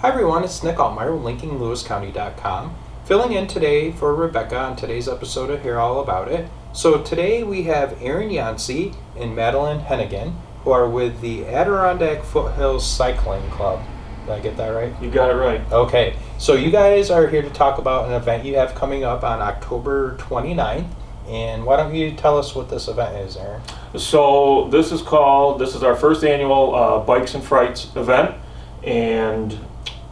Hi everyone, it's Nick Altmeyer with linkinglewiscounty.com. Filling in today for Rebecca on today's episode of Hear All About It. So today we have Aaron Yancey and Madeline Hennigan, who are with the Adirondack Foothills Cycling Club. Did I get that right? You got it right. Okay, so you guys are here to talk about an event you have coming up on October 29th. And why don't you tell us what this event is, Aaron? So this is our first annual Bikes and Frights event, and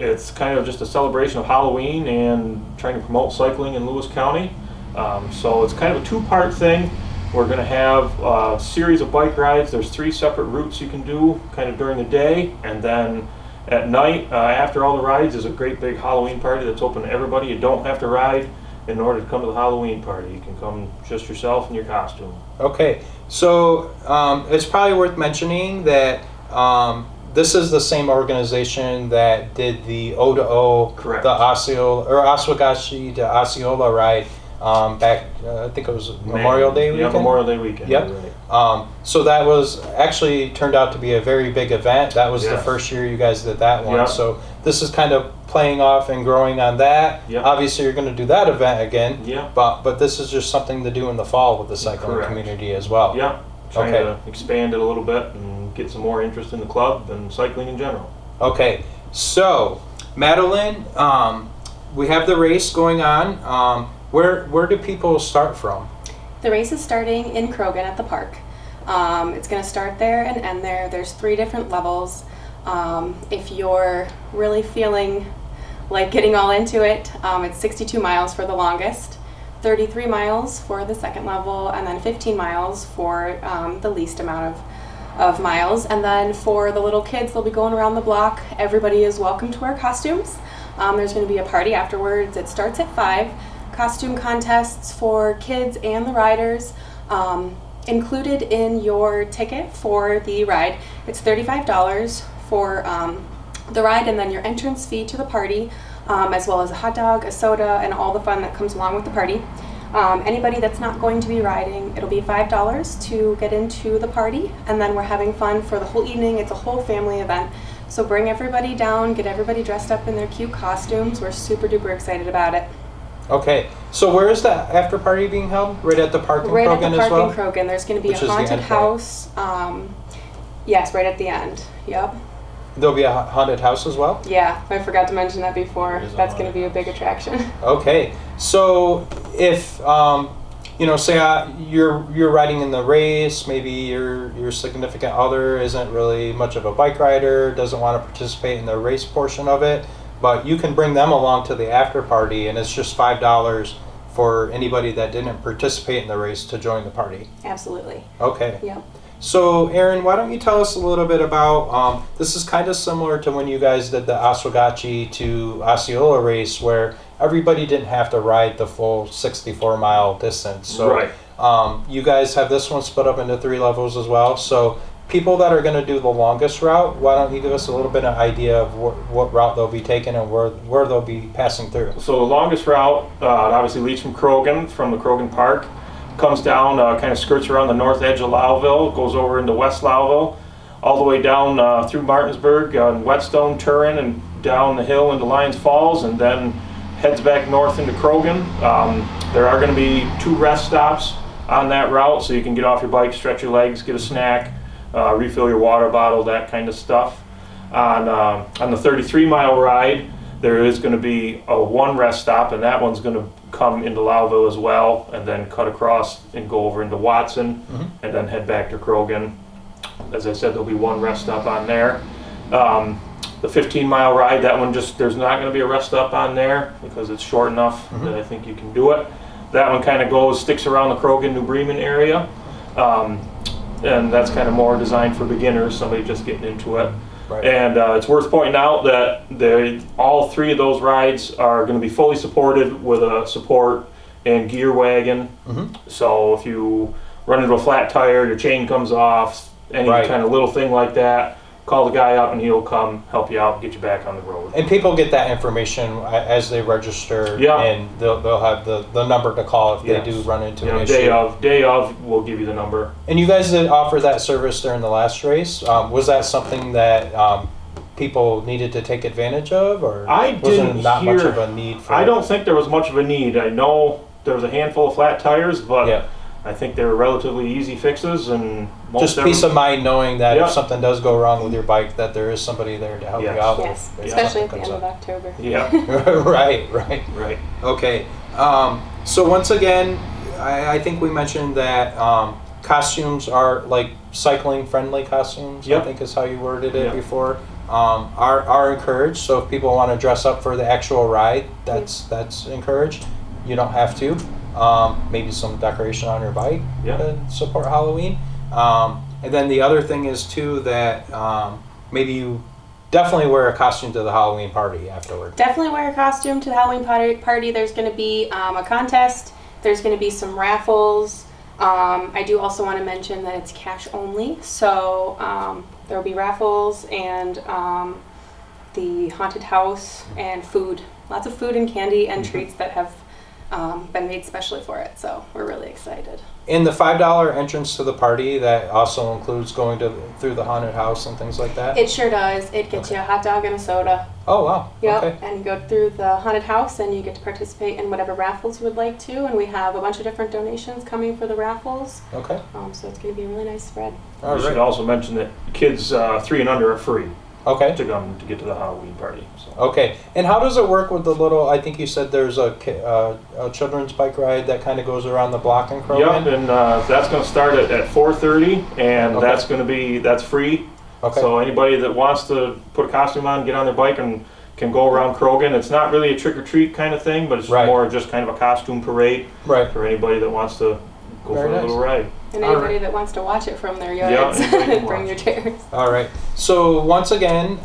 it's kind of just a celebration of Halloween and trying to promote cycling in Lewis County. So it's kind of a two-part thing. We're going to have a series of bike rides. There's 3 separate routes you can do kind of during the day, and then at night, after all the rides, there's a great big Halloween party that's open to everybody. You don't have to ride in order to come to the Halloween party. You can come just yourself in your costume. Okay, so it's probably worth mentioning that this is the same organization that did the O2O, Correct. the Oswegatchie to Osceola ride back, I think it was Memorial Day weekend? Yeah, Memorial Day weekend. Yep. Right. So that was actually turned out to be a very big event. That was the Yes. first year you guys did that one. Yep. So this is kind of playing off and growing on that. Yep. Obviously you're going to do that event again, Yeah. but this is just something to do in the fall with the cycling Correct. community as well. Yeah. Trying Okay. to expand it a little bit and get some more interest in the club and cycling in general. Okay, so Madeline, we have the race going on. Where do people start from? The race is starting in Croghan at the park. It's going to start there and end there. There's 3 different levels. If you're really feeling like getting all into it, it's 62 miles for the longest, 33 miles for the second level, and then 15 miles for the least amount of miles. And then for the little kids, they'll be going around the block. Everybody is welcome to wear costumes. There's going to be a party afterwards. It starts at 5. Costume contests for kids and the riders. Included in your ticket for the ride, it's $35 for the ride, and then your entrance fee to the party, as well as a hot dog, a soda, and all the fun that comes along with the party. Anybody that's not going to be riding, it'll be $5 to get into the party, and then we're having fun for the whole evening. It's a whole family event, so bring everybody down, get everybody dressed up in their cute costumes. We're super duper excited about it. Okay, so where is the after party being held? Right at the park in Right Croghan at the as park well? in Croghan. There's going to be Which a is the haunted end point. house. Yes, right at the end. Yep. There'll be a haunted house as well? Yeah, I forgot to mention that before. There's a That's going to haunted be a big attraction. Okay, so if say you're riding in the race, maybe your significant other isn't really much of a bike rider, doesn't want to participate in the race portion of it, but you can bring them along to the after party, and it's just $5 for anybody that didn't participate in the race to join the party. Absolutely. Okay. Yep. So, Aaron, why don't you tell us a little bit about, this is kind of similar to when you guys did the Oswegatchie to Osceola race, where everybody didn't have to ride the full 64-mile distance. So, Right. You guys have this one split up into 3 levels as well. So, people that are going to do the longest route, why don't you give us a little bit of idea of what route they'll be taking and where they'll be passing through? So the longest route obviously leads from Croghan, from the Croghan Park, comes down, kind of skirts around the north edge of Lowville, goes over into West Lowville, all the way down through Martinsburg, Whetstone, Turin, and down the hill into Lyons Falls, and then heads back north into Croghan. There are going to be 2 rest stops on that route, so you can get off your bike, stretch your legs, get a snack, refill your water bottle, that kind of stuff. On the 33-mile ride, there is going to be a 1 rest stop, and that one's going to come into Lowville as well, and then cut across and go over into Watson, and then head back to Croghan. As I said, there'll be 1 rest stop on there. The 15-mile ride, that one there's not going to be a rest stop on there because it's short enough that I think you can do it. That one kind of sticks around the Croghan, New Bremen area. And that's kind of more designed for beginners, somebody just getting into it. Right. And it's worth pointing out that all 3 of those rides are going to be fully supported with a support and gear wagon. So if you run into a flat tire, your chain comes off, any kind of little thing like that, call the guy up and he'll come help you out and get you back on the road. And people get that information as they register, and they'll have the number to call if they do run into an issue. Day of, we'll give you the number. And you guys did offer that service during the last race. Was that something that people needed to take advantage of, or I was there didn't not hear, much of a need for I it? don't think there was much of a need. I know there was a handful of flat tires, but Yeah. I think they were relatively easy fixes, and Just peace of mind knowing that Yeah. if something does go wrong with your bike, that there is somebody there to help Yes. you out. Yes, if especially at the something end comes of October. Yeah, up. Right. right. Okay. So once again, I think we mentioned that costumes are like cycling friendly costumes. I Yep. think is how you worded it Yep. before. Are encouraged. So if people want to dress up for the actual ride, that's encouraged. You don't have to. Maybe some decoration on your bike Yeah. to support Halloween. And then the other thing is too that maybe you definitely wear a costume to the Halloween party afterward. Definitely wear a costume to the Halloween party. There's going to be a contest. There's going to be some raffles. I do also want to mention that it's cash only, so there will be raffles and the haunted house and food. Lots of food and candy and treats that have been made specially for it, so we're really excited. In the $5 entrance to the party, that also includes going through the haunted house and things like that? It sure does. It gets Okay. you a hot dog and a soda. Oh, wow. Yep, Okay. and go through the haunted house and you get to participate in whatever raffles you would like to, and we have a bunch of different donations coming for the raffles, Okay. so it's going to be a really nice spread. All We should right. also mention that kids 3 and under are free Okay. to come to get to the Halloween party. So. Okay. And how does it work with the little, I think you said there's a children's bike ride that kind of goes around the block in Croghan? Yep, and that's going to start at 4:30, and Okay. that's free. Okay. So anybody that wants to put a costume on, get on their bike, and can go around Croghan. It's not really a trick or treat kind of thing, but it's Right. more just kind of a costume parade Right. for anybody that wants to go Very for a nice. little ride. And All anybody right. that wants to watch it from their Yeah, yards, anybody can bring your watch. chairs. All right. So once again,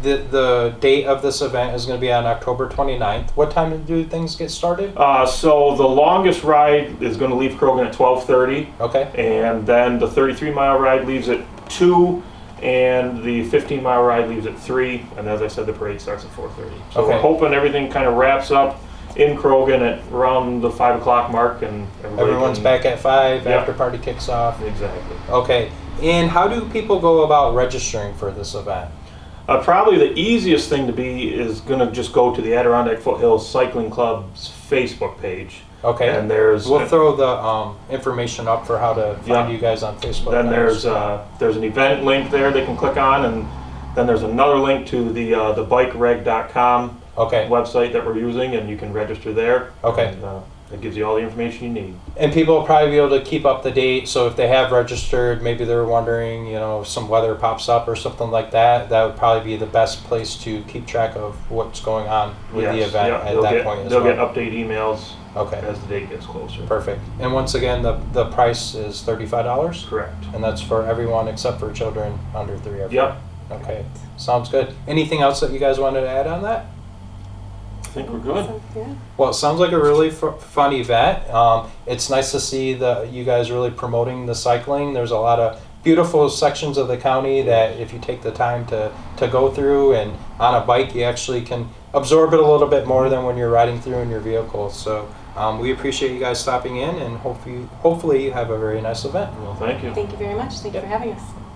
the date of this event is going to be on October 29th. What time do things get started? So the longest ride is going to leave Croghan at 12:30, Okay. and then the 33-mile ride leaves at 2, and the 15-mile ride leaves at 3, and as I said, the parade starts at 4:30. So Okay. we're hoping everything kind of wraps up in Croghan at around the 5 o'clock mark, and Everyone's back at 5 Yeah. after party kicks off. Exactly. Okay. And how do people go about registering for this event? Probably the easiest thing to be is going to just go to the Adirondack Foothills Cycling Club's Facebook page. Okay. And there's We'll throw the information up for how to find Yeah. you guys on Facebook. then there. there's an event link there they can click on, and then there's another link to the bikereg.com Okay. website that we're using, and you can register there. Okay. And, it gives you all the information you need. And people will probably be able to keep up to date. So if they have registered, maybe they're wondering, if some weather pops up or something like that, that would probably be the best place to keep track of what's going on with the Yes, event yeah, at they'll that get, point as they'll well. get update emails Okay. as the date gets closer. Perfect. And once again, the price is $35, Correct. and that's for everyone except for children under 3 or 4. Yep. Okay. Sounds good. Anything else that you guys wanted to add on that? I think we're good. So, yeah. Well, it sounds like a really fun event. It's nice to see you guys really promoting the cycling. There's a lot of beautiful sections of the county that if you take the time to go through, and on a bike you actually can absorb it a little bit more than when you're riding through in your vehicle. So we appreciate you guys stopping in, and hopefully you have a very nice event. Well, thank you. Thank you very much. Thank you for having us.